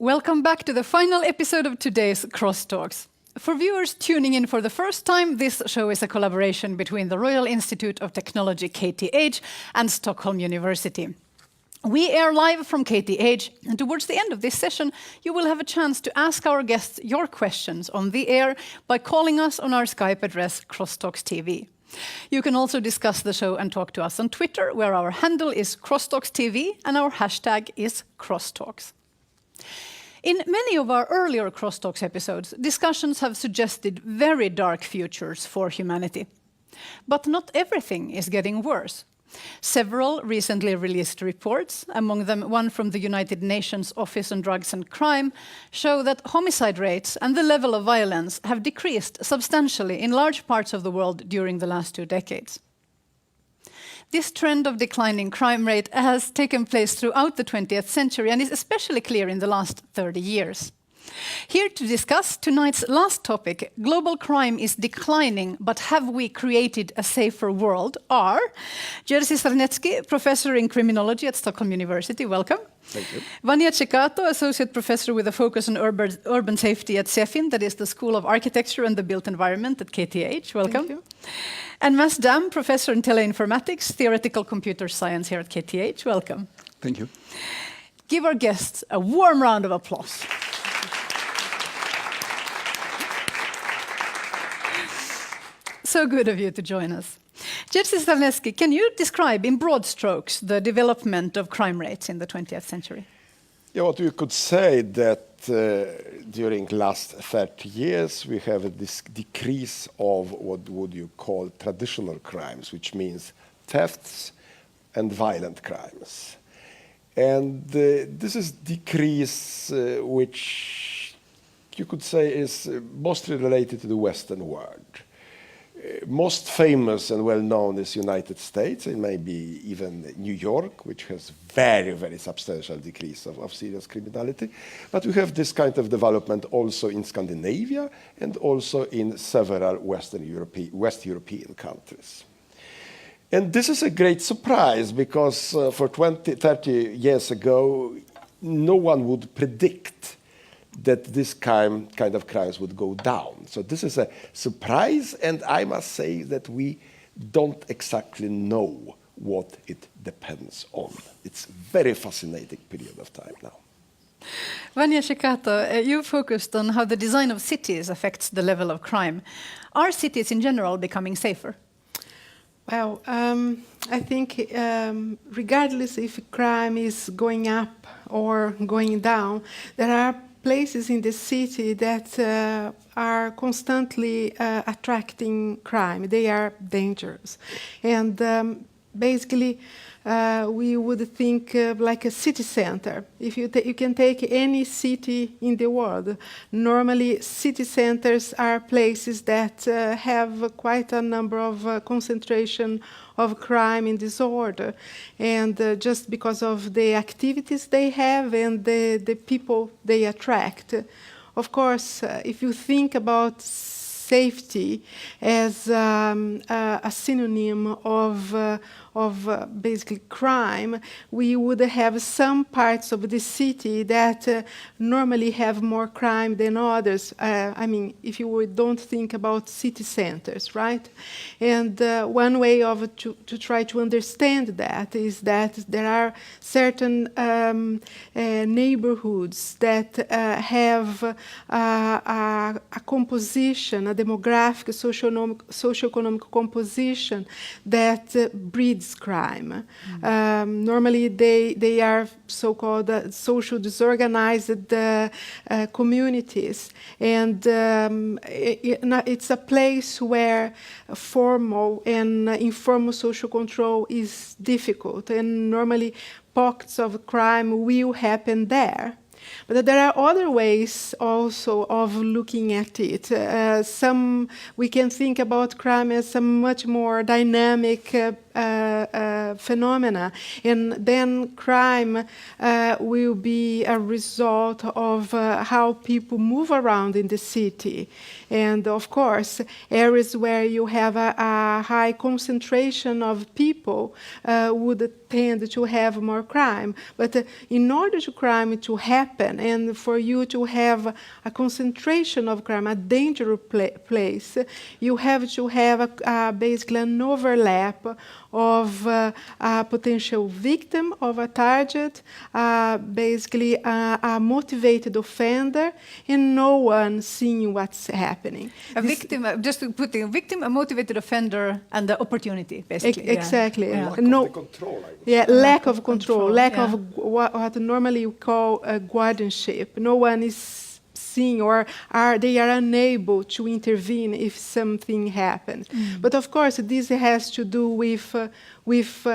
Welcome back to the final episode of today's Crosstalks. For viewers tuning in for the first time, this show is a collaboration between the Royal Institute of Technology, KTH, and Stockholm University. We air live from KTH, and towards the end of this session, you will have a chance to ask our guests your questions on the air by calling us on our Skype address, Crosstalks TV. You can also discuss the show and talk to us on Twitter, where our handle is Crosstalks TV and our hashtag is Crosstalks. In many of our earlier Crosstalks episodes, discussions have suggested very dark futures for humanity. But not everything is getting worse. Several recently released reports, among them one from the United Nations Office on Drugs and Crime, show that homicide rates and the level of violence have decreased substantially in large parts of the world during the last 2 decades. This trend of declining crime rate has taken place throughout the 20th century and is especially clear in the last 30 years. Here to discuss tonight's last topic, global crime is declining, but have we created a safer world, are Jerzy Sarnecki, professor in criminology at Stockholm University, welcome. Thank you. Vania Ceccato, associate professor with a focus on urban safety at CEFIN, that is the School of Architecture and the Built Environment at KTH, welcome. Thank you. And Mas Dam, professor in Teleinformatics, theoretical computer science here at KTH, welcome. Thank you. Give our guests a warm round of applause. So good of you to join us. Jerzy Sarnecki, can you describe in broad strokes the development of crime rates in the 20th century? Yeah, what you could say that during last 30 years we have this decrease of what would you call traditional crimes, which means thefts and violent crimes. And this is decrease which you could say is mostly related to the Western world. Most famous and well-known is United States, and maybe even New York, which has very, very substantial decrease of serious criminality. But we have this kind of development also in Scandinavia and also in several West European countries. And this is a great surprise because for 20, 30 years ago, no one would predict that this kind of crimes would go down. So this is a surprise, and I must say that we don't exactly know what it depends on. It's a very fascinating period of time now. Vania Ceccato, you focused on how the design of cities affects the level of crime. Are cities in general becoming safer? Well, I think regardless if crime is going up or going down, there are places in the city that are constantly attracting crime. They are dangerous. And basically, we would think like a city center. If you can take any city in the world, normally city centers are places that have quite a number of concentration of crime and disorder. And just because of the activities they have and the people they attract. Of course, if you think about safety as a synonym of basically crime, we would have some parts of the city that normally have more crime than others. I mean, if you don't think about city centers, right? And one way to try to understand that is that there are certain neighborhoods that have a composition, a demographic, socioeconomic composition that breeds crime. Normally, they are so-called social disorganized communities, and it's a place where formal and informal social control is difficult, and normally pockets of crime will happen there. But there are other ways also of looking at it. We can think about crime as a much more dynamic phenomena, and then crime will be a result of how people move around in the city. And of course, areas where you have a high concentration of people would tend to have more crime. But in order for crime to happen, happen, and for you to have a concentration of crime, a dangerous place, you have to have basically an overlap of a potential victim of a target, basically a motivated offender, and no one seeing what's happening. A victim, just to put in, a victim, a motivated offender, and the opportunity, basically. Exactly. Yeah. Lack of the control, I would say. Lack of control, lack yeah. of what normally you call guardianship. No one is seeing, or they are unable to intervene if something happens. But of course, this has to do with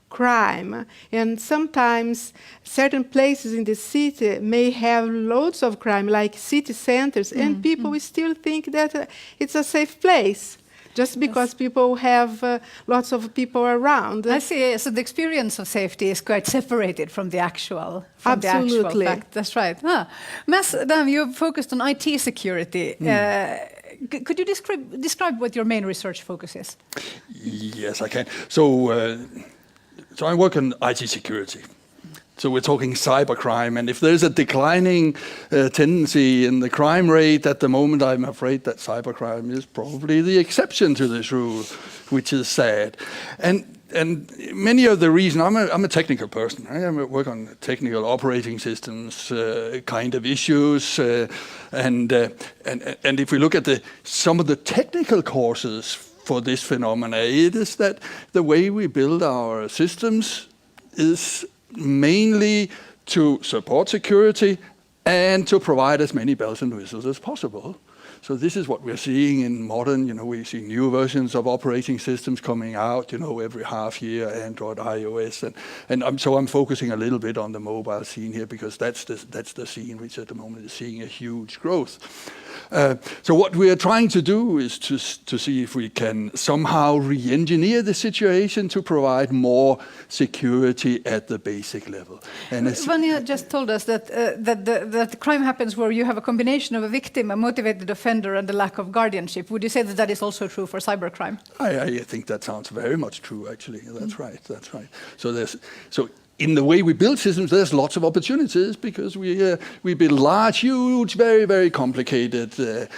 crime, and sometimes certain places in the city may have loads of crime, like city centers, and people will still think that it's a safe place. Just because people have lots of people around. I see. So the experience of safety is quite separated from the actual, Absolutely. fact. That's right. Madam, you've focused on IT security. Could you describe what your main research focus is? Yes, I can. So I work on IT security. So we're talking cybercrime, and if there's a declining tendency in the crime rate at the moment, I'm afraid that cybercrime is probably the exception to this rule, which is sad. And many of the reasons, I'm a technical person. I work on technical operating systems kind of issues, and if we look at some of the technical causes for this phenomena, it is that the way we build our systems is mainly to support security and to provide as many bells and whistles as possible. So this is what we're seeing in modern, we see new versions of operating systems coming out, every half year, Android, iOS, and so I'm focusing a little bit on the mobile scene here because that's the scene which at the moment is seeing a huge growth. So what we are trying to do is to see if we can somehow re-engineer the situation to provide more security at the basic level. And Vania just told us that that crime happens where you have a combination of a victim, a motivated offender, and a lack of guardianship. Would you say that that is also true for cybercrime? I think that sounds very much true, actually. That's right. That's right. So in the way we build systems, there's lots of opportunities because we build large, huge, very, very complicated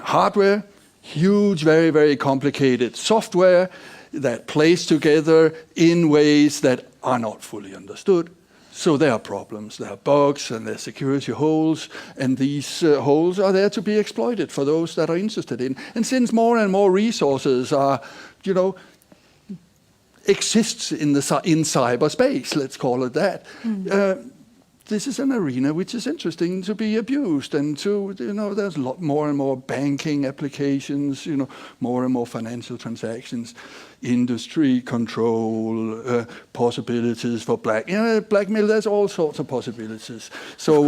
hardware, huge, very, very complicated software that plays together in ways that are not fully understood. So there are problems, there are bugs, and there are security holes, and these holes are there to be exploited for those that are interested in. And since more and more resources are, exists in cyberspace, let's call it that. This is an arena which is interesting to be abused, and there's a lot more and more banking applications, more and more financial transactions, industry control, possibilities for blackmail. There's all sorts of possibilities. So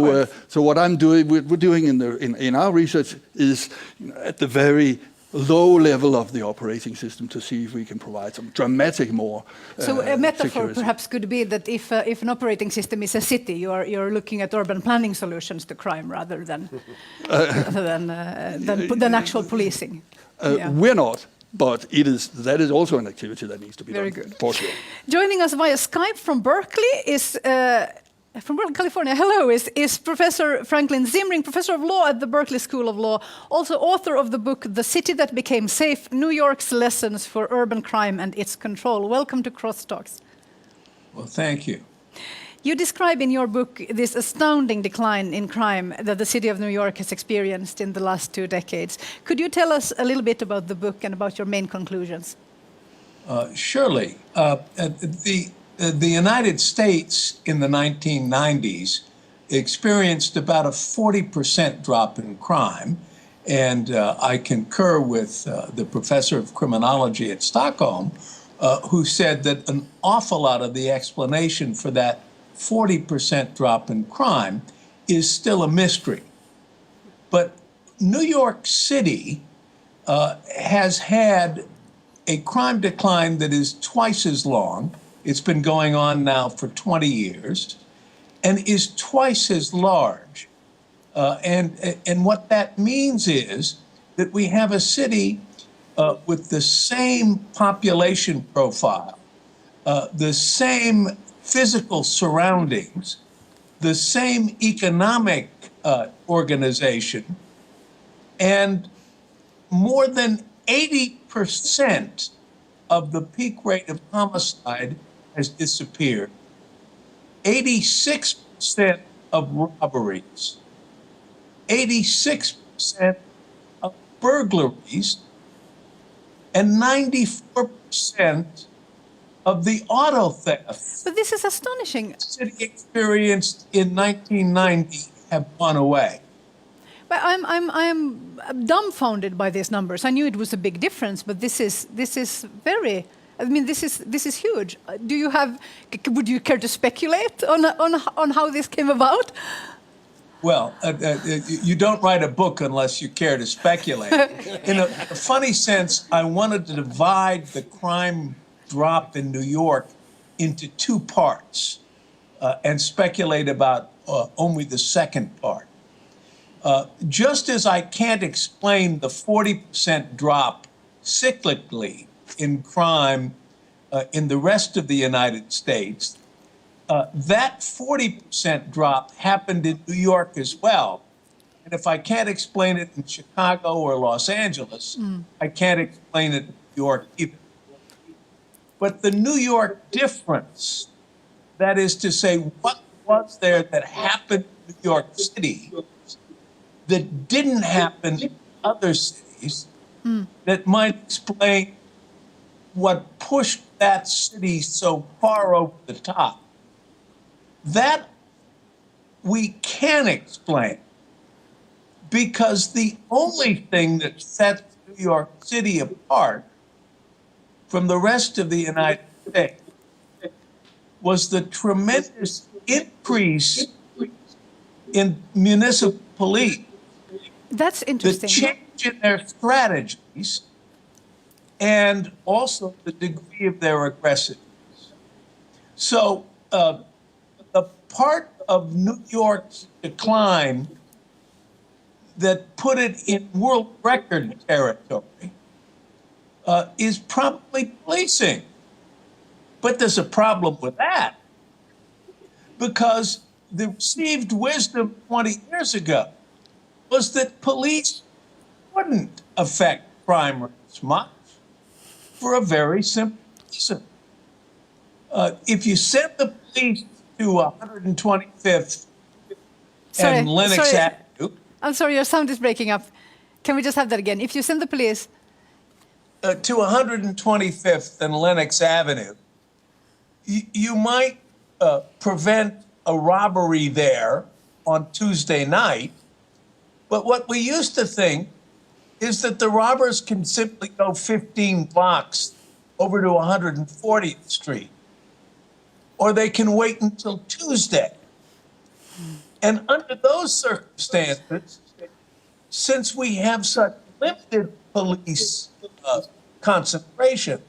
what we're doing in our research is at the very low level of the operating system to see if we can provide some dramatic more So a metaphor security. perhaps could be that if an operating system is a city, you're looking at urban planning solutions to crime rather than than actual policing. We're not, but that is also an activity that needs to be Very done. good. For sure. Joining us via Skype from Berkeley is from Berkeley, California. Hello, is Professor Franklin Ziímring, Professor of Law at the Berkeley School of Law, also author of the book "The City That Became Safe: New York's Lessons for Urban Crime and Its Control." Welcome to Crosstalks. Well, thank you. You describe in your book this astounding decline in crime that the city of New York has experienced in the last 2 decades. Could you tell us a little bit about the book and about your main conclusions? Surely. The United States in the 1990s experienced about a 40% drop in crime. And I concur with the professor of criminology at Stockholm, who said that an awful lot of the explanation for that 40% drop in crime is still a mystery. But New York City has had a crime decline that is twice as long. It's been going on now for 20 years and is twice as large. And what that means is that we have a city with the same population profile, the same physical surroundings, the same economic organization, and more than 80% of the peak rate of homicide has disappeared. 86% of robberies, 86% of burglaries, and 94% of the auto theft But this is astonishing. the city experienced in 1990 have gone away. But I'm dumbfounded by these numbers. I knew it was a big difference, but this is very. I mean, this is huge. Do you have? Would you care to speculate on how this came about? Well, you don't write a book unless you care to speculate. In a funny sense, I wanted to divide the crime drop in New York into two parts and speculate about only the second part. Just as I can't explain the 40% drop cyclically in crime in the rest of the United States, that 40% drop happened in New York as well. And if I can't explain it in Chicago or Los Angeles, I can't explain it in New York either. But the New York difference, that is to say, what was there that happened in New York City that didn't happen in other cities that might explain what pushed that city so far over the top? That we can explain, because the only thing that sets New York City apart from the rest of the United States was the tremendous increase in municipal police. That's The interesting. change in their strategies and also the degree of their aggressiveness. So the part of New York's decline that put it in world record territory is probably policing. But there's a problem with that, because the received wisdom 20 years ago was that police wouldn't affect crime rates much for a very simple reason. If you send the police to 125th and Lenox Avenue, I'm sorry, your sound is breaking up. Can we just have that again? If you send the police to 125th and Lenox Avenue, you might prevent a robbery there on Tuesday night. But what we used to think is that the robbers can simply go 15 blocks over to 140th Street, or they can wait until Tuesday. And under those circumstances, since we have such limited police concentration,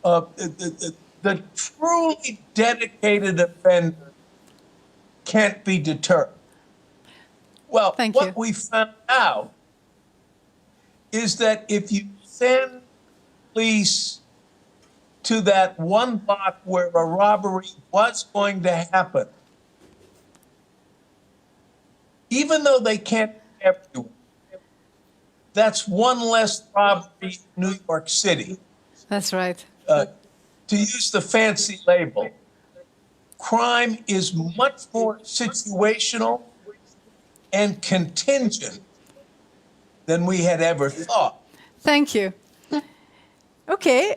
the truly dedicated offender can't be deterred. Well, Thank what you. we found out is that if you send police to that one block where a robbery was going to happen, even though they can't be everywhere, that's one less robbery in New York City. That's right. To use the fancy label, crime is much more situational and contingent than we had ever thought. Thank you. Okay,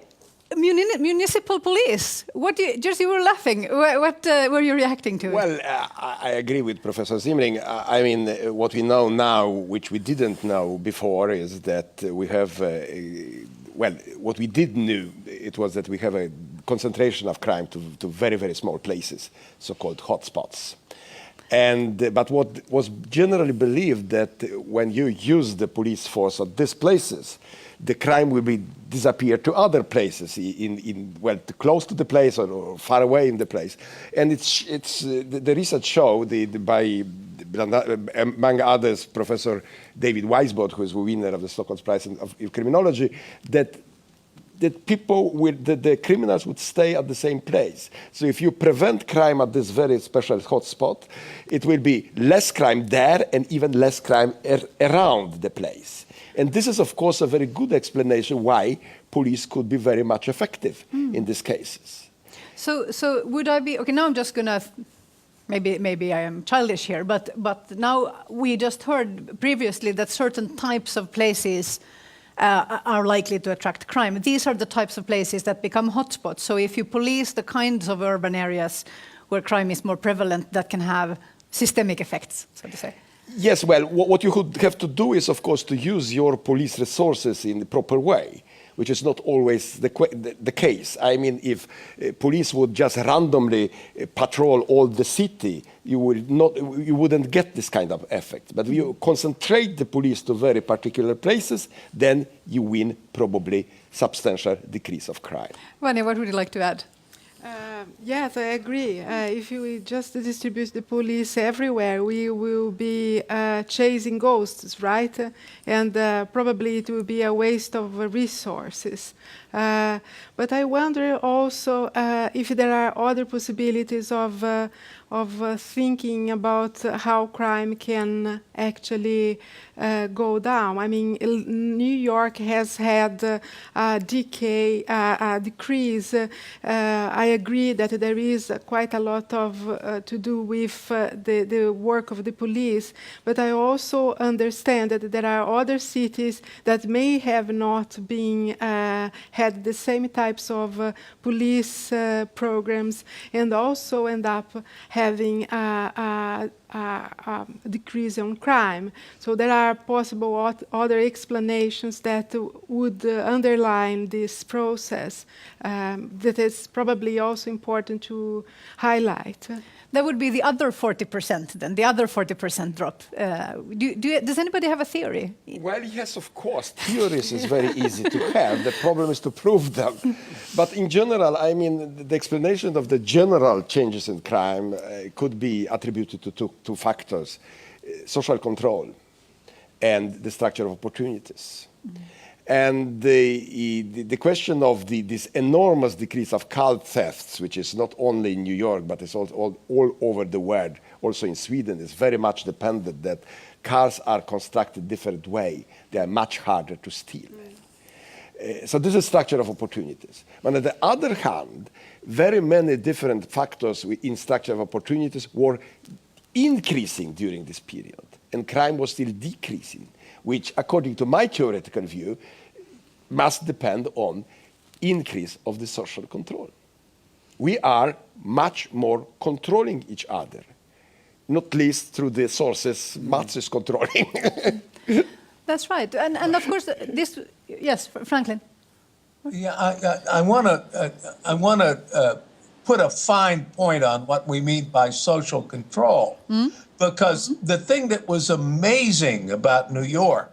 municipal police. Jerzy, you were laughing. What were you reacting to? Well, I agree with Professor Ziímring. I mean, what we know now, which we didn't know before, is that we have, well, what we did know, it was that we have a concentration of crime to very, very small places, so-called hotspots. But what was generally believed that when you use the police force at these places, the crime will be disappear to other places, well, close to the place or far away in the place. And the research showed by among others, Professor David Weisbrot, who is the winner of the Stockholm Prize in Criminology, that that the criminals would stay at the same place. So if you prevent crime at this very special hotspot, it will be less crime there and even less crime around the place. And this is, of course, a very good explanation why police could be very much effective in these cases. So would I be, okay, now I'm just gonna, maybe I am childish here, but now we just heard previously that certain types of places are likely to attract crime. These are the types of places that become hotspots. So if you police the kinds of urban areas where crime is more prevalent, that can have systemic effects, so to say. Yes, well, what you would have to do is, of course, to use your police resources in the proper way, which is not always the case. I mean, if police would just randomly patrol all the city, you wouldn't get this kind of effect. But if you concentrate the police to very particular places, then you win probably substantial decrease of crime. Vania, what would you like to add? Yes, I agree. If we just distribute the police everywhere, we will be chasing ghosts, right? And probably it will be a waste of resources. But I wonder also if there are other possibilities of thinking about how crime can actually go down. I mean, New York has had a decrease. I agree that there is quite a lot of to do with the work of the police, but I also understand that there are other cities that may have not been had the same types of police programs and also end up having a decrease on crime. So there are possible other explanations that would underline this process that is probably also important to highlight. That would be the other 40% then, the other 40% drop. Does anybody have a theory? Well, yes, of course. Theories is very easy to have. The problem is to prove them. But in general, I mean, the explanation of the general changes in crime could be attributed to two factors: social control and the structure of opportunities. And the question of this enormous decrease of car thefts, which is not only in New York, but it's all over the world, also in Sweden, is very much dependent that cars are constructed different way. They are much harder to steal. So this is structure of opportunities. But on the other hand, very many different factors in structure of opportunities were increasing during this period, and crime was still decreasing, which, according to my theoretical view, must depend on increase of the social control. We are much more controlling each other, not least through the sources Mats is controlling. That's right. And of course, this, yes, Franklin. Yeah, I want to put a fine point on what we mean by social control, because the thing that was amazing about New York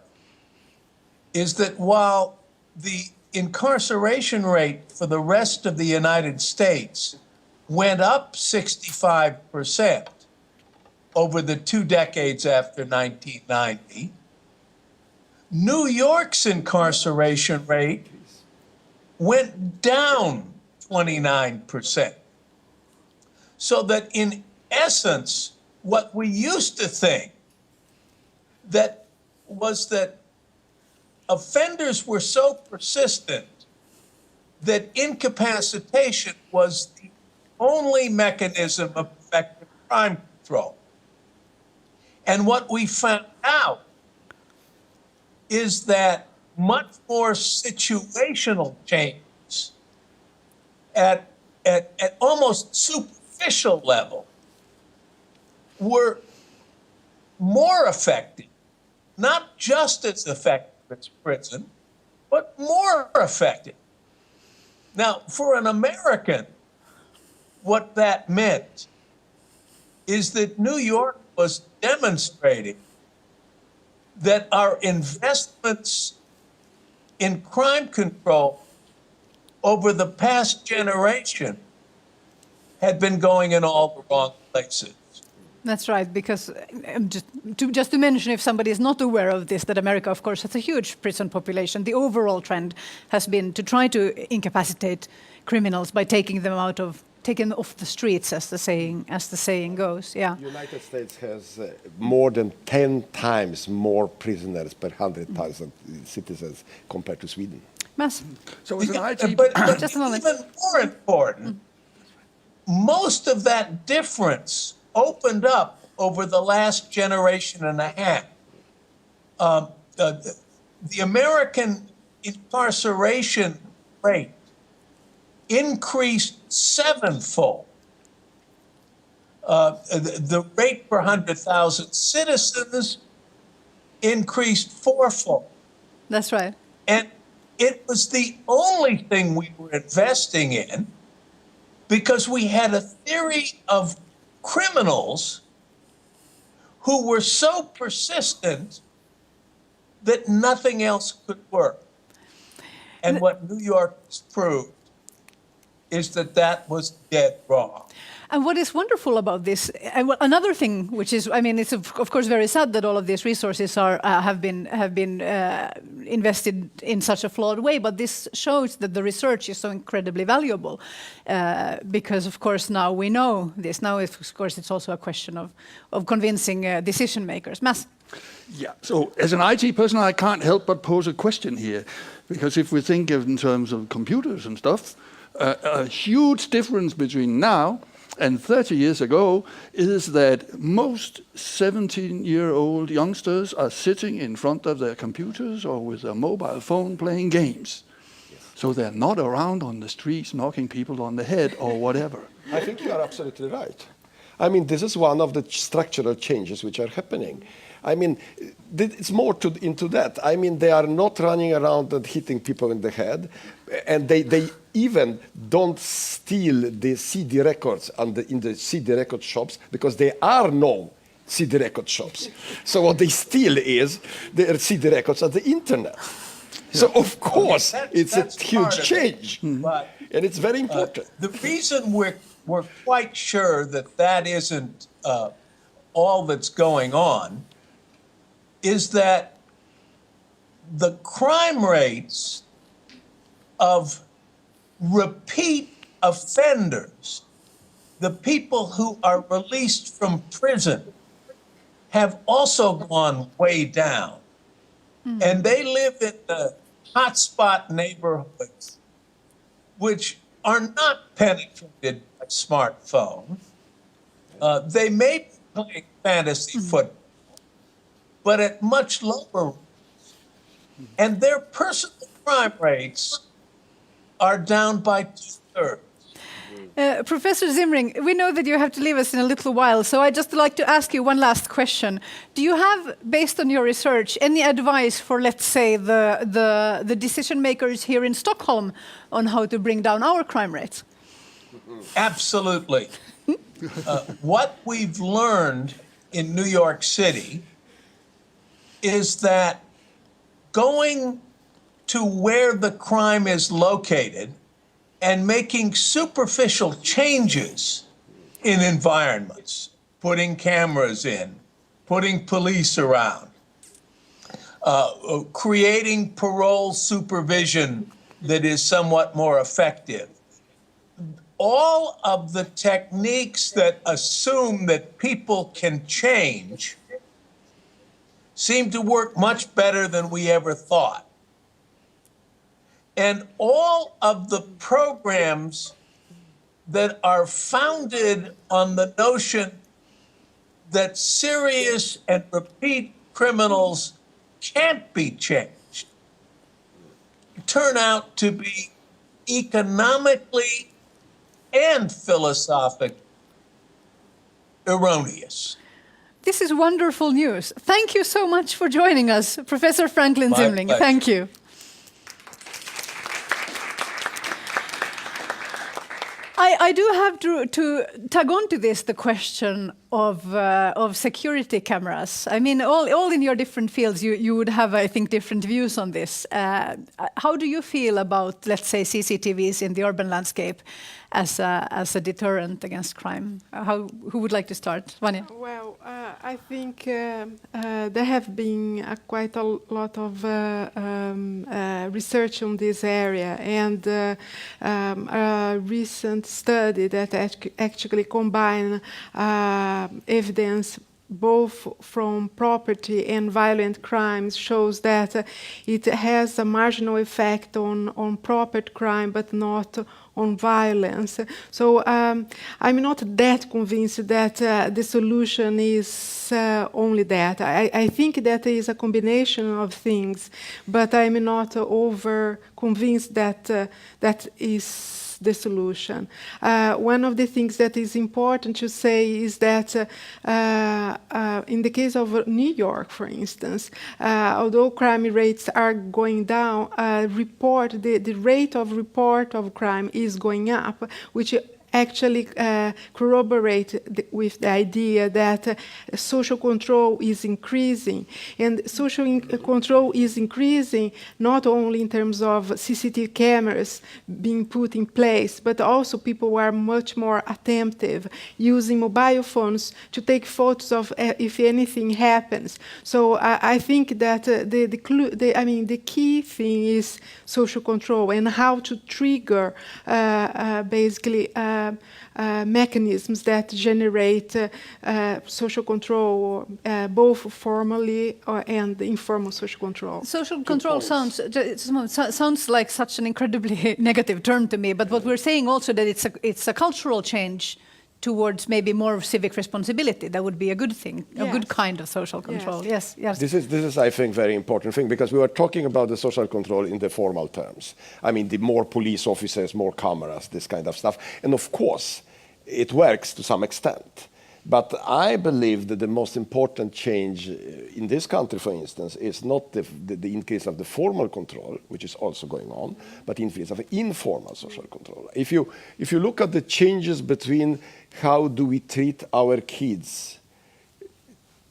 is that while the incarceration rate for the rest of the United States went up 65% over the 2 decades after 1990, New York's incarceration rate went down 29%. So that in essence, what we used to think that was that offenders were so persistent that incapacitation was the only mechanism of effective crime control. And what we found out is that much more situational changes at almost superficial level were more effective, not just as effective as prison, but more effective. Now, for an American, what that meant is that New York was demonstrating that our investments in crime control over the past generation had been going in all the wrong places. That's right, because just to mention, if somebody is not aware of this, that America, of course, has a huge prison population. The overall trend has been to try to incapacitate criminals by taking them off the streets, as the saying goes. Yeah. United States has more than 10 times more prisoners per 100,000 citizens compared to Sweden. Mass. So as an IT, But Just a moment. even more important, most of that difference opened up over the last generation and a half. The American incarceration rate increased sevenfold. The rate per 100,000 citizens increased fourfold. That's right. And it was the only thing we were investing in because we had a theory of criminals who were so persistent that nothing else could work. And what New York has proved is that that was dead wrong. And what is wonderful about this, another thing, which is, I mean, it's of course very sad that all of these resources have been invested in such a flawed way. But this shows that the research is so incredibly valuable, because of course now we know this. Now, of course, it's also a question of convincing decision makers. Mass. yeah. So as an IT person, I can't help but pose a question here, because if we think of in terms of computers and stuff, a huge difference between now and 30 years ago is that most 17-year-old youngsters are sitting in front of their computers or with their mobile phone playing games. Yes. So they're not around on the streets knocking people on the head or whatever. I think you are absolutely right. I mean, this is one of the structural changes which are happening. I mean, it's more into that. I mean, they are not running around and hitting people in the head, and they even don't steal the CD records in the CD record shops because there are no CD record shops. So what they steal is the CD records on the internet. So of course, it's a huge change, But and it's very important. the reason we're quite sure that isn't all that's going on is that the crime rates of repeat offenders, the people who are released from prison, have also gone way down. And they live in the hotspot neighborhoods, which are not penetrated by smartphones. They may be playing fantasy football, but at much lower rates. And their personal crime rates are down by 2/3. Professor Ziímring, we know that you have to leave us in a little while, so I'd just like to ask you one last question. Do you have, based on your research, any advice for, let's say, the decision makers here in Stockholm on how to bring down our crime rates? Absolutely. What we've learned in New York City is that going to where the crime is located and making superficial changes in environments, putting cameras in, putting police around, creating parole supervision that is somewhat more effective. All of the techniques that assume that people can change seem to work much better than we ever thought. And all of the programs that are founded on the notion that serious and repeat criminals can't be changed turn out to be economically and philosophically erroneous. This is wonderful news. Thank you so much for joining us, Professor Franklin Ziímring. Thank you. I do have to tag on to this, the question of security cameras. I mean, all in your different fields, you would have, I think, different views on this. How do you feel about, let's say, CCTVs in the urban landscape as a deterrent against crime? Who would like to start? Vania? Well, I think there have been quite a lot of research on this area, and a recent study that actually combined evidence both from property and violent crimes shows that it has a marginal effect on property crime, but not on violence. So I'm not that convinced that the solution is only that. I think that is a combination of things, but I'm not over convinced that that is the solution. One of the things that is important to say is that in the case of New York, for instance, although crime rates are going down, the rate of report of crime is going up, which actually corroborate with the idea that social control is increasing. And social control is increasing not only in terms of CCTV cameras being put in place, but also people are much more attentive, using mobile phones to take photos of if anything happens. So I think that the key thing is social control and how to trigger basically mechanisms that generate social control, both formally and informal social control. Social control sounds like such an incredibly negative term to me, but what we're saying also that it's a cultural change towards maybe more civic responsibility. That would be a good thing, a good kind of social control. Yes. This is, I think, very important thing, because we were talking about the social control in the formal terms. I mean, the more police officers, more cameras, this kind of stuff. And of course, it works to some extent. But I believe that the most important change in this country, for instance, is not the increase of the formal control, which is also going on, but increase of informal social control. If you look at the changes between how do we treat our kids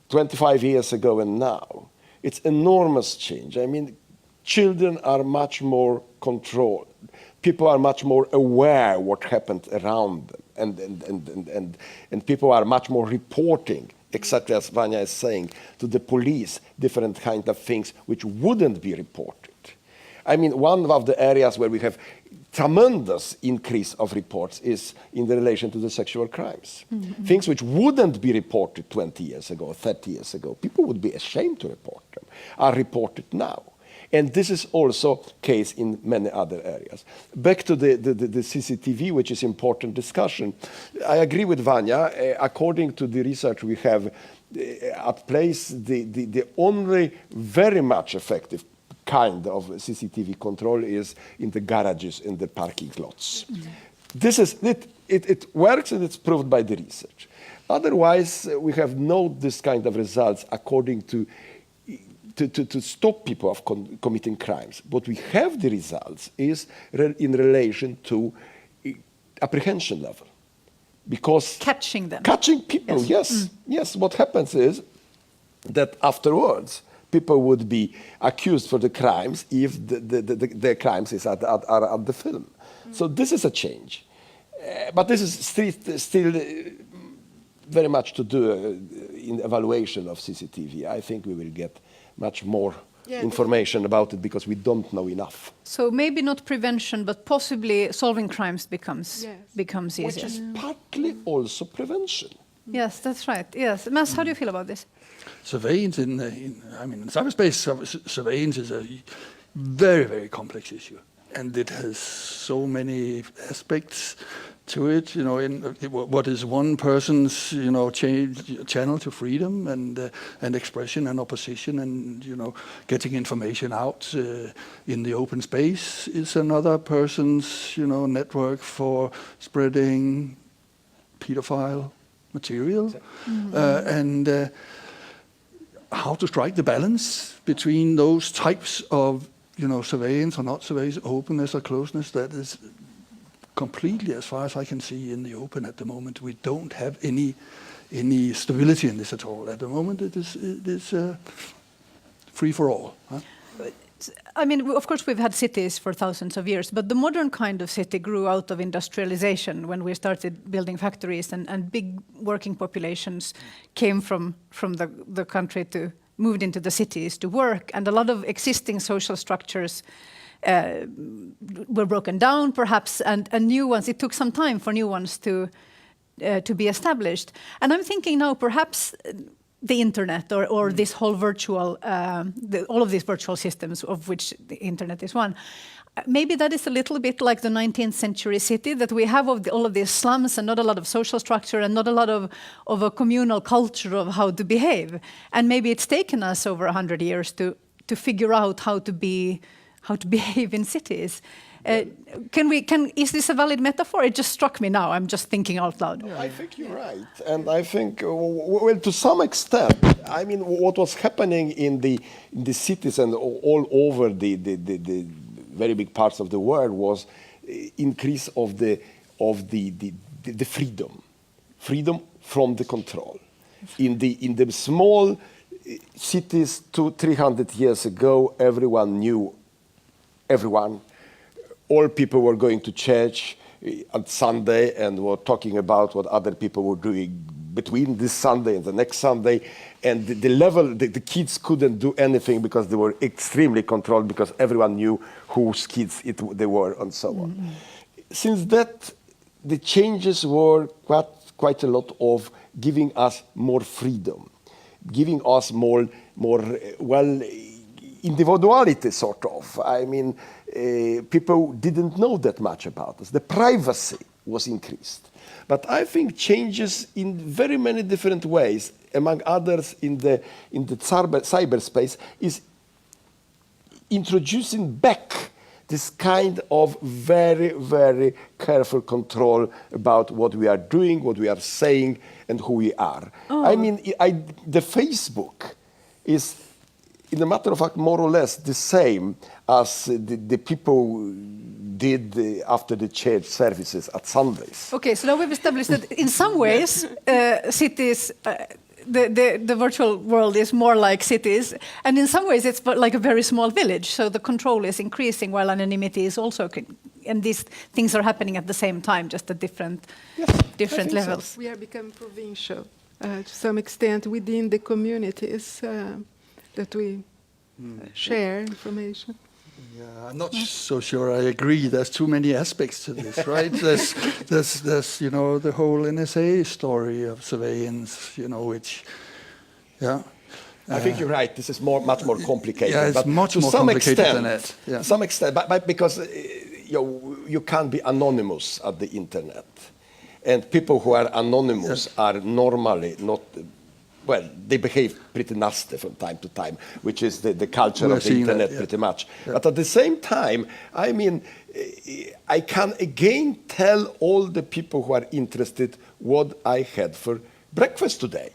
25 years ago and now, it's enormous change. I mean, children are much more controlled. People are much more aware what happened around them. And people are much more reporting, exactly as Vania is saying, to the police, different kind of things which wouldn't be reported. I mean, one of the areas where we have tremendous increase of reports is in the relation to the sexual crimes. Mm-hmm. Things which wouldn't be reported 20 years ago, 30 years ago, people would be ashamed to report them, are reported now. And this is also case in many other areas. Back to the CCTV, which is important discussion. I agree with Vania. According to the research we have at place, the only very much effective kind of CCTV control is in the garages, in the parking lots. Mm-hmm. This is it works, and it's proved by the research. Otherwise, we have no this kind of results according to stop people from committing crimes. What we have the results is in relation to apprehension level. Because catching them. Catching people, yes. Yes, what happens is that afterwards, people would be accused for the crimes if the crimes are at the film. So this is a change. But this is still very much to do in evaluation of CCTV. I think we will get much more information about it because we don't know enough. So maybe not prevention, but possibly solving crimes becomes easier. Which is partly also prevention. Yes, that's right. Yes, Mas, how do you feel about this? Surveillance in cyberspace surveillance is a very, very complex issue, and it has so many aspects to it. You know, in what is one person's channel to freedom and expression and opposition, and getting information out in the open space is another person's network for spreading pedophile material, and how to strike the balance between those types of surveillance or not surveillance, openness or closeness, that is completely, as far as I can see, in the open at the moment. We don't have any any stability in this at all. At the moment, it is free for all. Huh? I mean, of course, we've had cities for thousands of years, but the modern kind of city grew out of industrialization when we started building factories, and big working populations came from the country to moved into the cities to work, and a lot of existing social structures were broken down, perhaps, and new ones. It took some time for new ones to be established. And I'm thinking now, perhaps the internet or this whole virtual, all of these virtual systems, of which the internet is one, maybe that is a little bit like the 19th century city, that we have all of these slums and not a lot of social structure and not a lot of a communal culture of how to behave. And maybe it's taken us over 100 years to figure out how to behave in cities. Is this a valid metaphor? It just struck me now. I'm just thinking out loud. I think you're right. And I think, well, to some extent, I mean, what was happening in the cities and all over the very big parts of the world was increase of the freedom from the control. In the small cities 200-300 years ago, everyone knew everyone. All people were going to church on Sunday and were talking about what other people were doing between this Sunday and the next Sunday. And the kids couldn't do anything because they were extremely controlled, because everyone knew whose kids they were and so on. Since that, the changes were quite a lot of giving us more freedom, giving us more individuality, sort of. I mean, people didn't know that much about us. The privacy was increased. But I think changes in very many different ways, among others in the cyberspace, is introducing back this kind of very, very careful control about what we are doing, what we are saying, and who we are. Oh. I mean, the Facebook is, in a matter of fact, more or less the same as the people did after the church services at Sundays. Okay, so now we've established that in some ways, cities, the virtual world is more like cities, and in some ways it's like a very small village. So the control is increasing while anonymity is also, and these things are happening at the same time, just at different levels. So. We are becoming provincial to some extent within the communities that we share information. Yeah, I'm not so sure I agree. There's too many aspects to this, right? there's the whole NSA story of surveillance, which, yeah. I think you're right. This is much more complicated. Yeah, it's much more complicated than that. Yeah. To some extent, but because you can't be anonymous at the internet, and people who are anonymous are normally not. Well, they behave pretty nasty from time to time, which is the culture of the internet, pretty much. Yeah. But at the same time, I mean, I can again tell all the people who are interested what I had for breakfast today,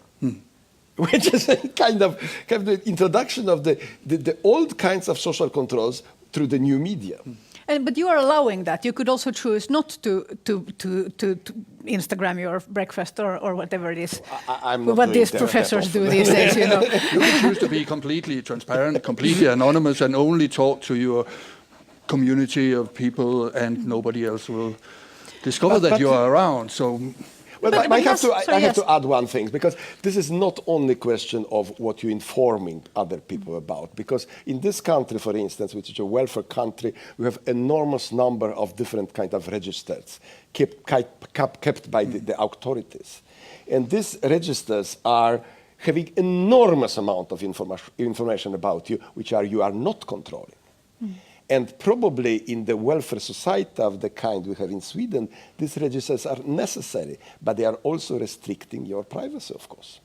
which is a kind of the introduction of the old kinds of social controls through the new media. But you are allowing that. You could also choose not to Instagram your breakfast or whatever it is. I'm not what these professors do these days, You can choose to be completely transparent, completely anonymous, and only talk to your community of people, and nobody else will discover that you are around. So. Well, I have to add one thing, because this is not only a question of what you're informing other people about. Because in this country, for instance, which is a welfare country, we have enormous number of different kind of registers kept by the authorities. And these registers are having enormous amount of information about you, which you are not controlling. And probably in the welfare society of the kind we have in Sweden, these registers are necessary, but they are also restricting your privacy, of course.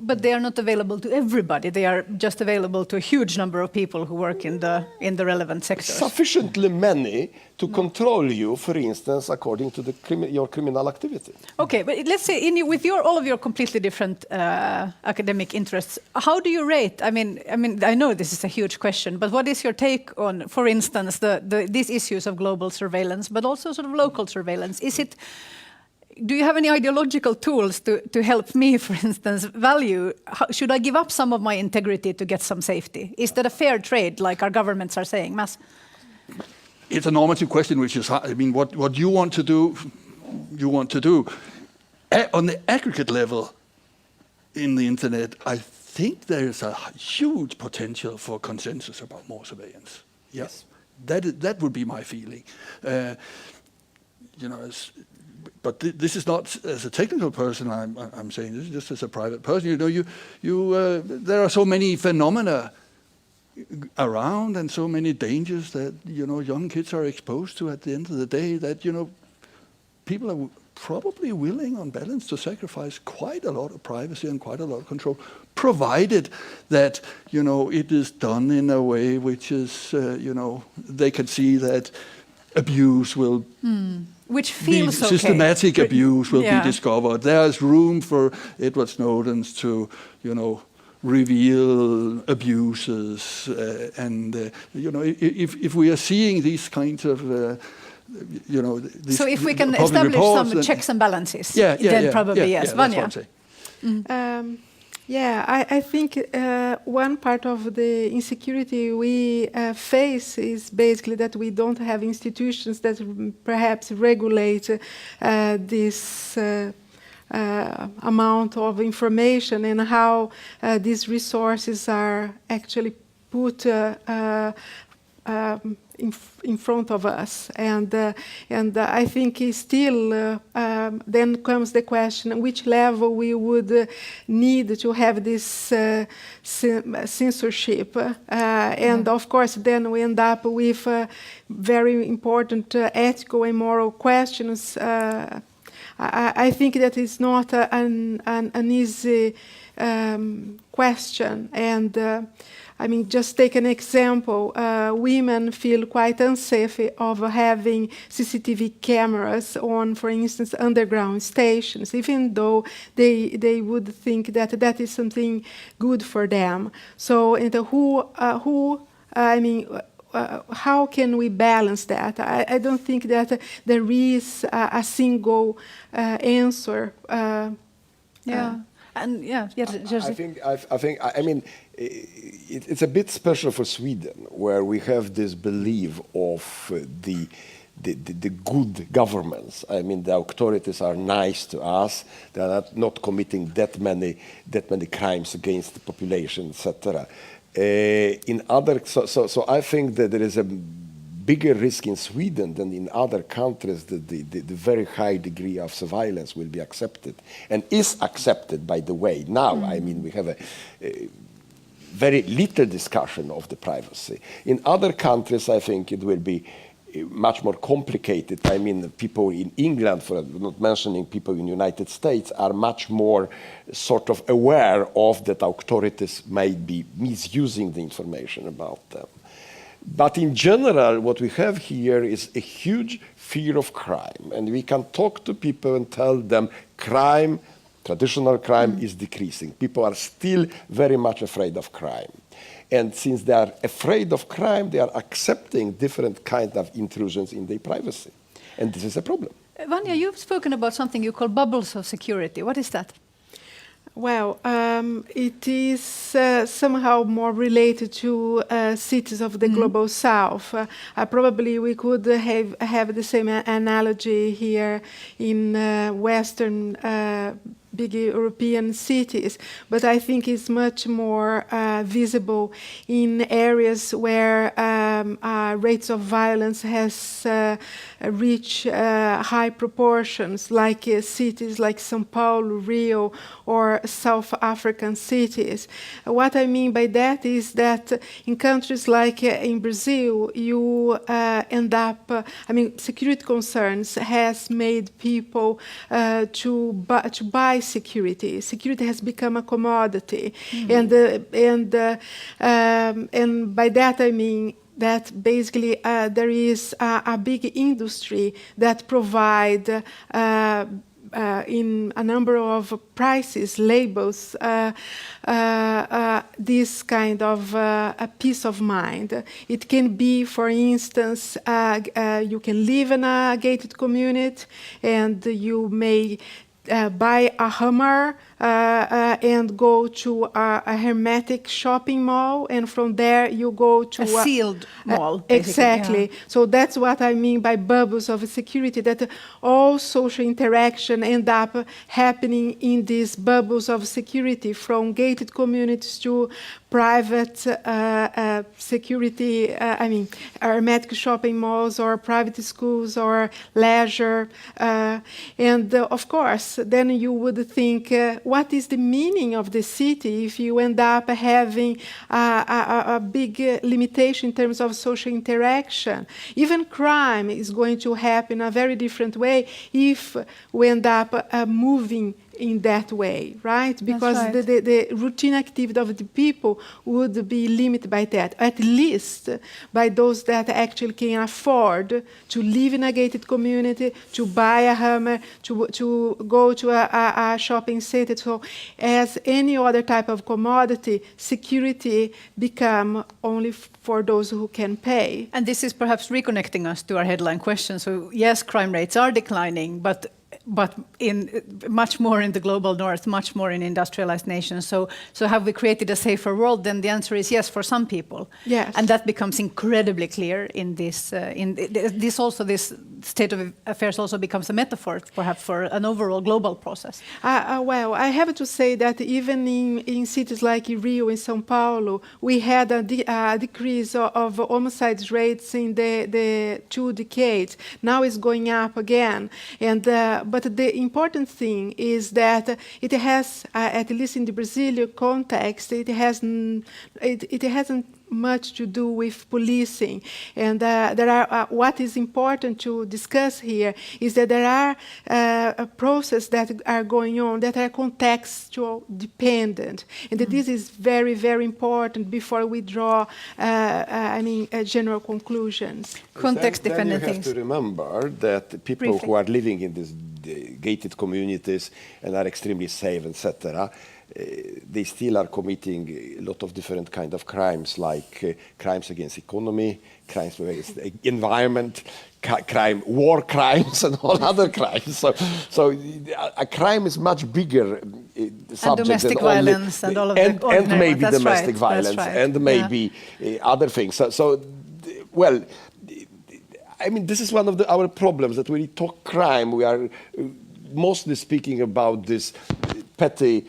But they are not available to everybody. They are just available to a huge number of people who work in the relevant sectors. Sufficiently many to control you, for instance, according to your criminal activity. Okay, but let's say with all of your completely different academic interests, how do you rate? I mean, I know this is a huge question, but what is your take on, for instance, these issues of global surveillance, but also sort of local surveillance? do you have any ideological tools to help me, for instance, value? Should I give up some of my integrity to get some safety? Is that a fair trade, like our governments are saying, Mats? It's a normative question, which is hard. I mean, what you want to do, you want to do. On the aggregate level in the internet, I think there is a huge potential for consensus about more surveillance. Yes, that would be my feeling. But this is not as a technical person. I'm saying this just as a private person. There are so many phenomena around and so many dangers that young kids are exposed to at the end of the day that people are probably willing on balance to sacrifice quite a lot of privacy and quite a lot of control, provided that it is done in a way which is they can see that abuse will which feels okay. Systematic abuse will be discovered. There's room for Edward Snowden's to reveal abuses, if we are seeing these kinds of so if we can establish some checks and balances, then probably yes. Vania. That's what I'm saying. I think one part of the insecurity we face is basically that we don't have institutions that perhaps regulate this amount of information and how these resources are actually put in front of us, and I think it's still then comes the question which level we would need to have this censorship, and of course then we end up with very important ethical and moral questions. I think that is not an easy question, and I mean, just take an example. Women feel quite unsafe of having CCTV cameras on, for instance, underground stations, even though they would think that that is something good for them. So, and how can we balance that? I don't think that there is a single answer. Jerzy. I mean, it's a bit special for Sweden, where we have this belief of the good governments. I mean, the authorities are nice to us. They are not committing that many crimes against the population, etc. So I think that there is a bigger risk in Sweden than in other countries that the very high degree of surveillance will be accepted, and is accepted, by the way. Now, I mean, we have a very little discussion of the privacy. In other countries, I think it will be much more complicated. I mean, people in England, for not mentioning people in the United States, are much more sort of aware of that authorities may be misusing the information about them. But in general, what we have here is a huge fear of crime. And we can talk to people and tell them crime, traditional crime, is decreasing. People are still very much afraid of crime. And since they are afraid of crime, they are accepting different kinds of intrusions in their privacy. And this is a problem. Vania, you've spoken about something you call bubbles of security. What is that? Well, it is somehow more related to cities of the global south. Probably we could have the same analogy here in Western big European cities, but I think it's much more visible in areas where rates of violence has reached high proportions, like cities like São Paulo, Rio, or South African cities. What I mean by that is that in countries like in Brazil, you end up, security concerns has made people to buy security. Security has become a commodity, and by that I mean that basically there is a big industry that provide in a number of prices, labels, this kind of a peace of mind. It can be, for instance, you can live in a gated community and you may buy a Hummer and go to a hermetic shopping mall, and from there you go to a sealed mall. Exactly. Yeah. So that's what I mean by bubbles of security, that all social interaction end up happening in these bubbles of security, from gated communities to private security, hermetic shopping malls or private schools or leisure. And of course, then you would think, what is the meaning of the city if you end up having a big limitation in terms of social interaction? Even crime is going to happen a very different way if we end up moving in that way, right? Because right. the routine activity of the people would be limited by that, at least by those that actually can afford to live in a gated community, to buy a Hummer, to go to a shopping center. So as any other type of commodity, security become only for those who can pay. And this is perhaps reconnecting us to our headline question. So yes, crime rates are declining, but in much more in the global north, much more in industrialized nations. So have we created a safer world? Then the answer is yes for some people. Yes. And that becomes incredibly clear in this. This state of affairs also becomes a metaphor, perhaps, for an overall global process. Well, I have to say that even in cities like Rio and São Paulo, we had a decrease of homicide rates in the 2 decades. Now it's going up again, and but the important thing is that it has, at least in the Brazilian context, it hasn't much to do with policing. And there are what is important to discuss here is that there are processes that are going on that are contextual dependent, and that this is very, very important before we draw general conclusions. Context dependent things. things. You have to remember that people Briefly. who are living in these gated communities and are extremely safe, etc., they still are committing a lot of different kind of crimes, like crimes against economy, crimes against the environment, war crimes, and all other crimes. So a crime is much bigger subject and domestic than violence only, and all of and the maybe that's domestic right, violence that's right. and maybe other things. Well, I mean, this is one of our problems, that when we talk crime, we are mostly speaking about this petty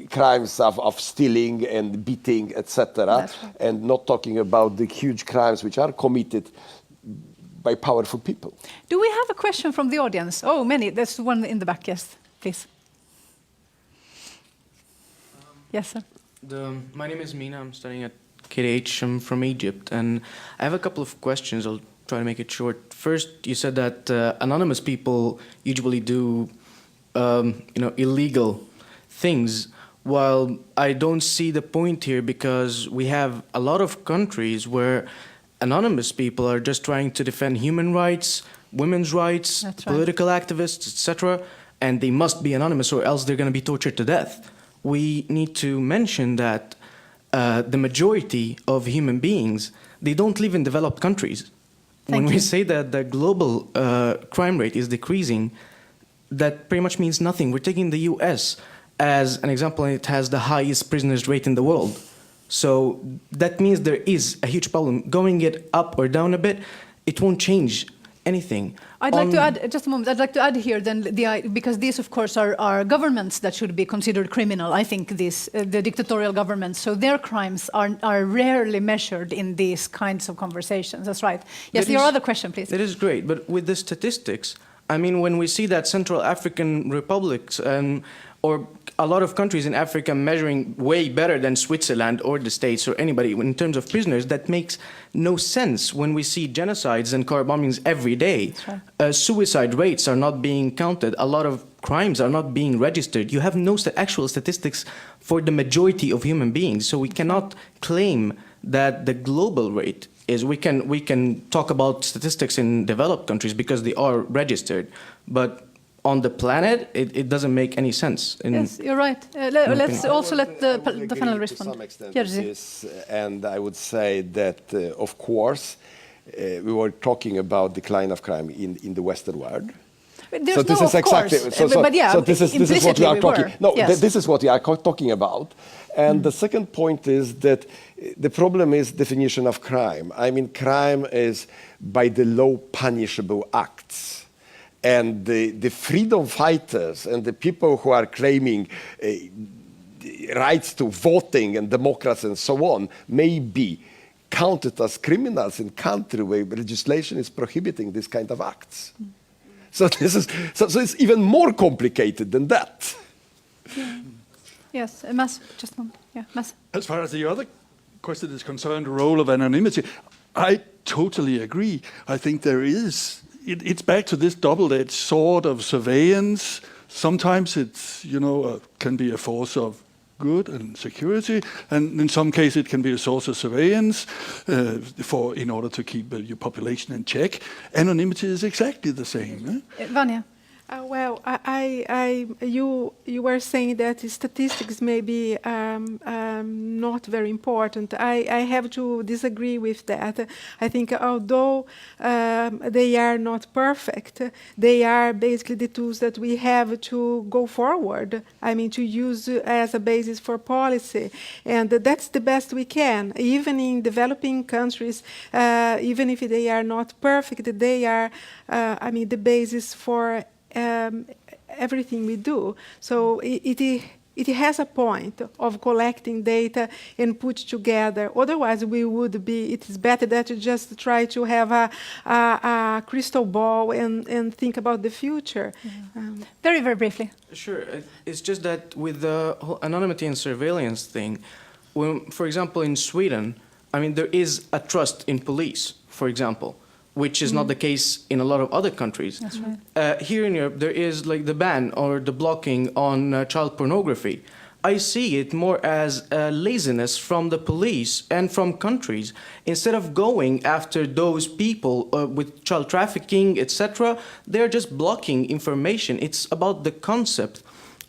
crimes of stealing and beating, etc., right. and not talking about the huge crimes which are committed by powerful people. Do we have a question from the audience? Oh, many. There's one in the back. Yes, please. Yes, sir. My name is Mina. I'm studying at KTH. I'm from Egypt, and I have a couple of questions. I'll try to make it short. First, you said that anonymous people usually do, illegal things. While I don't see the point here, because we have a lot of countries where anonymous people are just trying to defend human rights, women's rights, That's right. political activists, etc., and they must be anonymous or else they're going to be tortured to death. We need to mention that the majority of human beings, they don't live in developed countries. When we say that the global crime rate is decreasing, that pretty much means nothing. We're taking the US as an example, and it has the highest prisoners rate in the world. So that means there is a huge problem. Going it up or down a bit, it won't change anything. I'd like to add, just a moment, I'd like to add here then, because these, of course, are governments that should be considered criminal. I think the dictatorial governments, so their crimes are rarely measured in these kinds of conversations. That's right. Yes, your other question, please. That is great, but with the statistics, I mean, when we see that Central African republics or a lot of countries in Africa measuring way better than Switzerland or the States or anybody in terms of prisoners, that makes no sense when we see genocides and car bombings every day. Right. Suicide rates are not being counted. A lot of crimes are not being registered. You have no actual statistics for the majority of human beings. So we cannot claim that the global rate is, we can talk about statistics in developed countries because they are registered, but on the planet, it doesn't make any sense. Yes, you're right. Let's also let the panel To respond. some extent, Jerzy. this, and I would say that, of course, we were talking about decline of crime in the Western world. There's So this no is of exactly. course, but yeah, so this is what we are implicitly talking. were. No, Yes. this is what we are talking about. And the second point is that the problem is definition of crime. I mean, crime is by the law punishable acts. And the freedom fighters and the people who are claiming rights to voting and democracy and so on may be counted as criminals in country where legislation is prohibiting this kind of acts. So this is so it's even more complicated than that. Yes, Mass, just one. Yeah, Mass. As far as the other question is concerned, the role of anonymity, I totally agree. I think there is. It's back to this double-edged sword of surveillance. Sometimes it's, can be a force of good and security, and in some cases it can be a source of surveillance in order to keep your population in check. Anonymity is exactly the same. Vania. Well, you were saying that statistics may be not very important. I have to disagree with that. I think although they are not perfect, they are basically the tools that we have to go forward. I mean, to use as a basis for policy. And that's the best we can. Even in developing countries, even if they are not perfect, they are, the basis for everything we do. So it has a point of collecting data and put together. Otherwise, it is better that you just try to have a crystal ball and think about the future. Very, very briefly. Sure. It's just that with the whole anonymity and surveillance thing, for example, in Sweden, there is a trust in police, for example, which is not the case in a lot of other countries. That's right. Here in Europe, there is like the ban or the blocking on child pornography. I see it more as laziness from the police and from countries. Instead of going after those people with child trafficking, etc., they're just blocking information. It's about the concept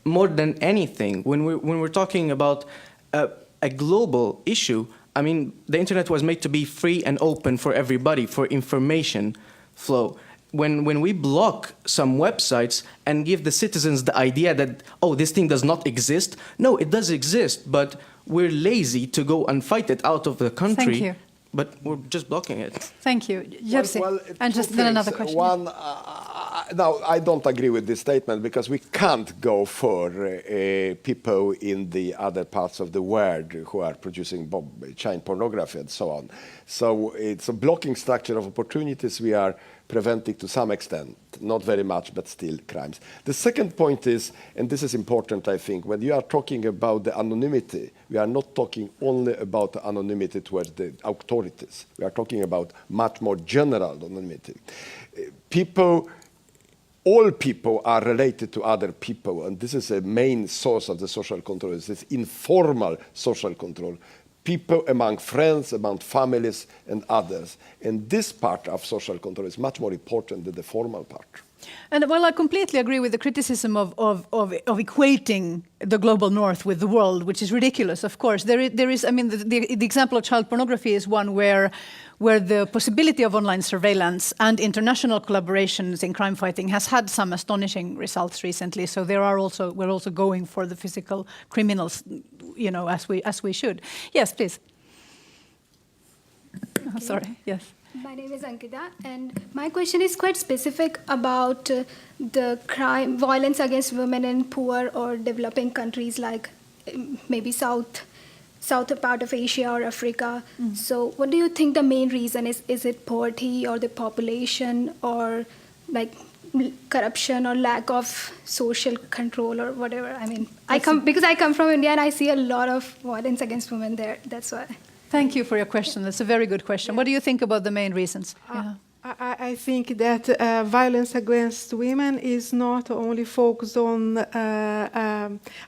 more than anything. When we're talking about a global issue, the internet was made to be free and open for everybody, for information flow. When we block some websites and give the citizens the idea that, this thing does not exist, no, it does exist, but we're lazy to go and fight it out of the country. Thank you. But we're just blocking it. Thank you. Jerzy. And just then another question. One, now, I don't agree with this statement because we can't go for people in the other parts of the world who are producing child pornography and so on. So it's a blocking structure of opportunities we are preventing to some extent, not very much, but still crimes. The second point is, and this is important, I think, when you are talking about the anonymity, we are not talking only about the anonymity towards the authorities. We are talking about much more general anonymity. All people are related to other people, and this is a main source of the social control. It's this informal social control. People among friends, among families, and others. And this part of social control is much more important than the formal part. And well, I completely agree with the criticism of equating the global north with the world, which is ridiculous. Of course, there is. The example of child pornography is one where the possibility of online surveillance and international collaborations in crime fighting has had some astonishing results recently. So we're also going for the physical criminals, as we should. Yes, please. Okay. Sorry. Yes. My name is Ankita, and my question is quite specific about the crime, violence against women in poor or developing countries like maybe south part of Asia or Africa. So what do you think the main reason is? Is it poverty or the population or like corruption or lack of social control or whatever? Because I come from India and I see a lot of violence against women there. That's why. Thank you for your question. That's a very good question. What do you think about the main reasons? I think that violence against women is not only focused on,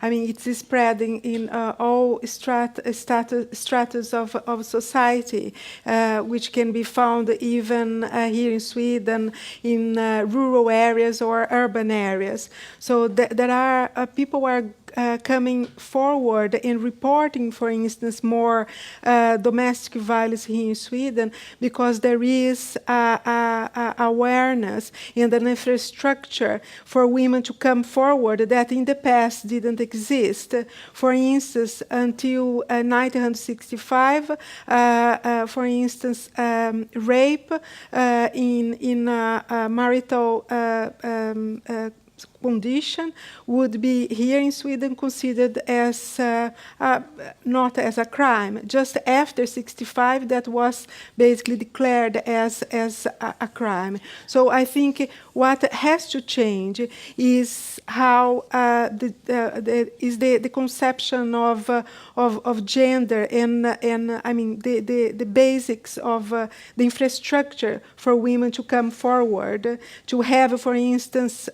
it's spreading in all stratus of society, which can be found even here in Sweden, in rural areas or urban areas. So there are people are coming forward and reporting, for instance, more domestic violence here in Sweden, because there is awareness and an infrastructure for women to come forward that in the past didn't exist. For instance, until 1965, for instance, rape in marital condition would be here in Sweden considered as not as a crime. Just after 65, that was basically declared as a crime. So I think what has to change is how the conception of gender and the basics of the infrastructure for women to come forward, to have, for instance,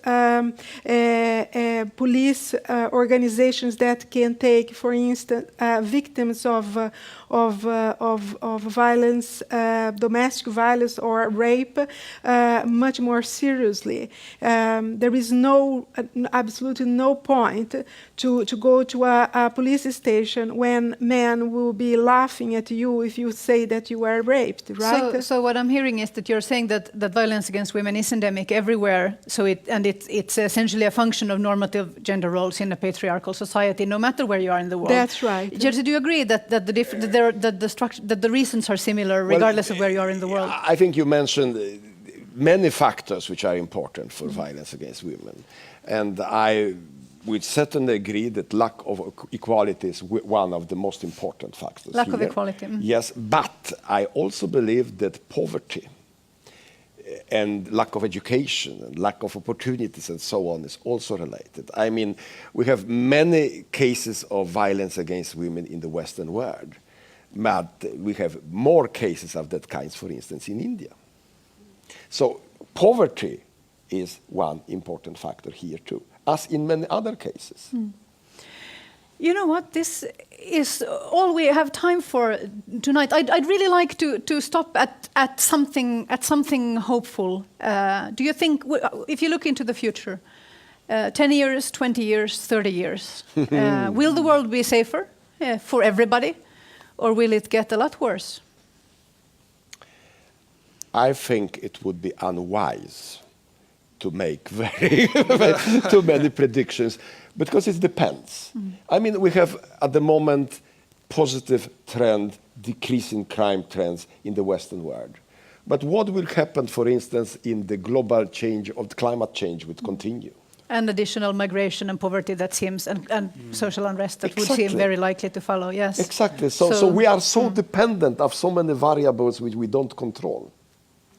police organizations that can take, for instance, victims of violence, domestic violence or rape, much more seriously. There is absolutely no point to go to a police station when men will be laughing at you if you say that you were raped, right? So what I'm hearing is that you're saying that violence against women is endemic everywhere. So it's essentially a function of normative gender roles in a patriarchal society, no matter where you are in the world. That's right. Jerzy, do you agree that the reasons are similar regardless of where you are in the world? I think you mentioned many factors which are important for violence against women, and I would certainly agree that lack of equality is one of the most important factors. Lack of equality. Yes, but I also believe that poverty and lack of education and lack of opportunities and so on is also related. I mean, we have many cases of violence against women in the Western world, but we have more cases of that kind, for instance, in India. So poverty is one important factor here too, as in many other cases. You know what? This is all we have time for tonight. I'd really like to stop at something hopeful. Do you think, if you look into the future, 10 years, 20 years, 30 years, will the world be safer for everybody, or will it get a lot worse? I think it would be unwise to make very too many predictions, because it depends. I mean, we have at the moment positive trend, decreasing crime trends in the Western world. But what will happen, for instance, in the global change of the climate change would continue? And additional migration and poverty that seems, and social unrest that would seem very likely to follow, yes. Exactly. So we are so dependent of so many variables which we don't control.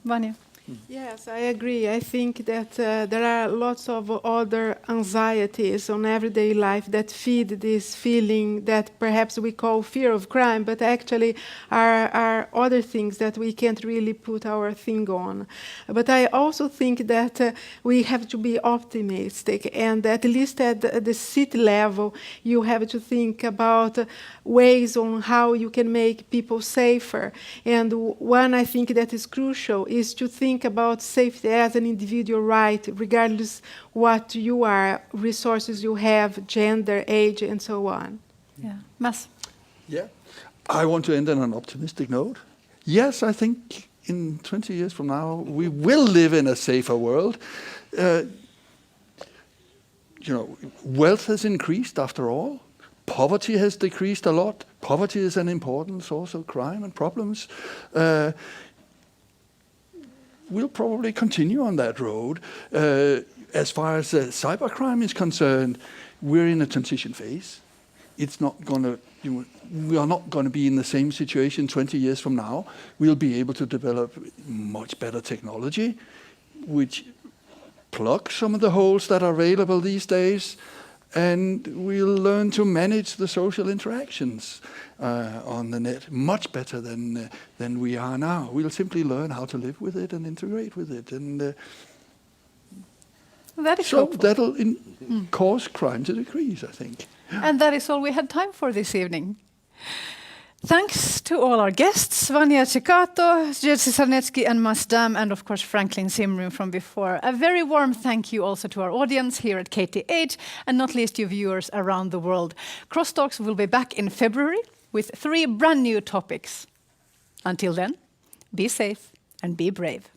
Vania? Yes, I agree. I think that there are lots of other anxieties on everyday life that feed this feeling that perhaps we call fear of crime, but actually are other things that we can't really put our thing on. But I also think that we have to be optimistic, and at least at the city level, you have to think about ways on how you can make people safer. And one I think that is crucial is to think about safety as an individual right, regardless what you are, resources you have, gender, age, and so on. Yeah. Mas? Yeah. I want to end on an optimistic note. Yes, I think in 20 years from now, we will live in a safer world. Wealth has increased after all. Poverty has decreased a lot. Poverty is an important source of crime and problems. We'll probably continue on that road. As far as cybercrime is concerned, we're in a transition phase. It's not going to, we are not going to be in the same situation 20 years from now. We'll be able to develop much better technology, which plugs some of the holes that are available these days. and we'll learn to manage the social interactions on the net much better than we are now. We'll simply learn how to live with it and integrate with it, and That is so hopeful. that'll cause crime to decrease, I think. And that is all we had time for this evening. Thanks to all our guests, Vania, Ceccato, Jerzy, Sarnecki, and Masdam, and of course Franklin Ziímring from before. A very warm thank you also to our audience here at KTH, and not least you viewers around the world. Crosstalks will be back in February with 3 brand new topics. Until then, be safe and be brave.